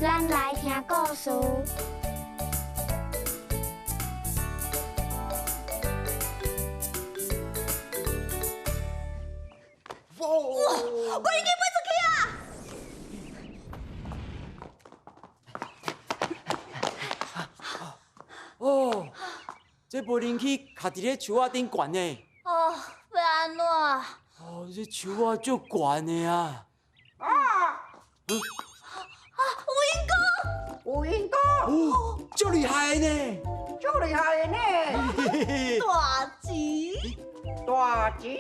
咱来听故事。哇！我已经飞出去啊！哦，这无人去徛伫咧树仔顶悬呢。哦，要安怎？哦，这树仔足悬的啊！有影哥，哦，足厉害的呢！足厉害的呢！大吉！大吉，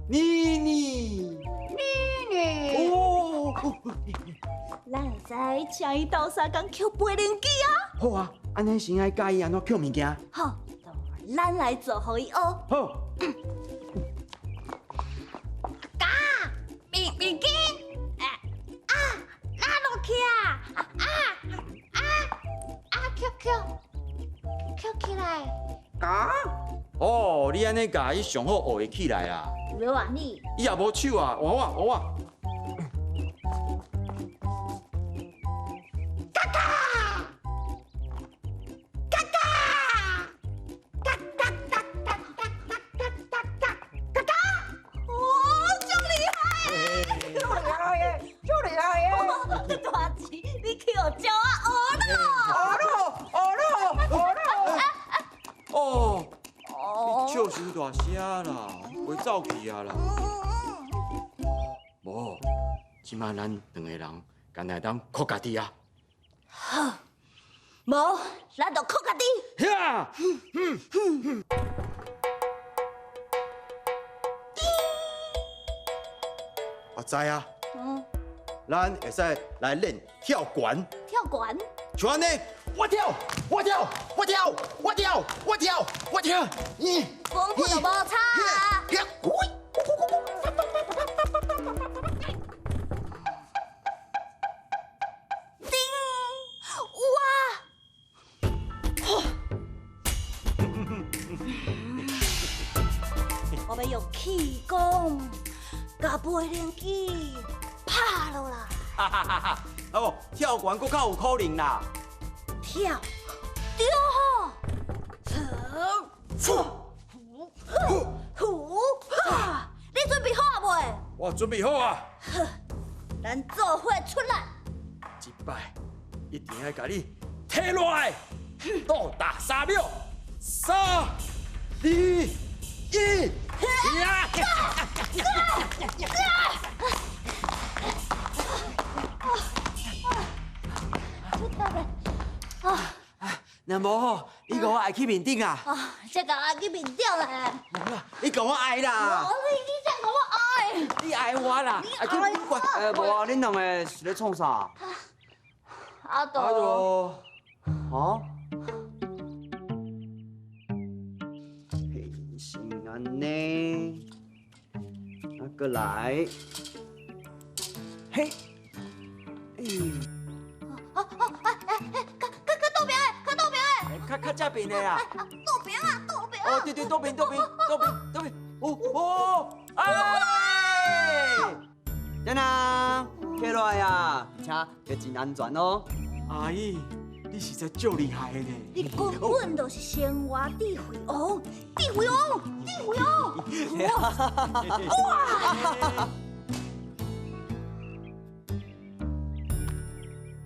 妮妮，妮妮，哦，咱会使请伊斗相共捡飞灵机啊！好啊，安尼先爱教伊安怎捡物件。好，咱来做互伊学。好，明机，拉落去啊！捡起来！嘎，哦，你安尼教伊上好学会起来啊！有啊你，伊也无手啊，换我。足厉害的！大吉，你去学教我学咯！哦，哦笑伤大声啦，袂走去啊啦。无，即摆咱两个人干来当靠家己啊。无，咱就靠家己。呀，我知啊，咱会使来练跳悬，跳悬，像安尼，我跳，咦，功夫就无差啊！叮！哇！我要用气功，把飞灵机拍落来。哈哈哈哈！哦，跳悬搁较有可能啦。跳，对吼！你准备好啊未？我准备好啊，咱做伙出来！一摆一定要甲你摕落来，倒打3秒，3、2、1，呀！出到来！那无吼，你甲我爱去面顶啊！啊，这个我去面顶咧。你甲我爱啦！你才甲我爱。你爱我啦！爱去面顶。无啊，恁两个是咧创啥？阿杜，哦？嘿，是安尼，啊，过来，嘿，去倒边的，较正边的啊！倒边啊，倒边哦，对，倒边，哦，哎！等等，起来啊，而且要真安全哦。阿姨，你实在足厉害的呢！你根本就是生活智慧王，智慧王！哇！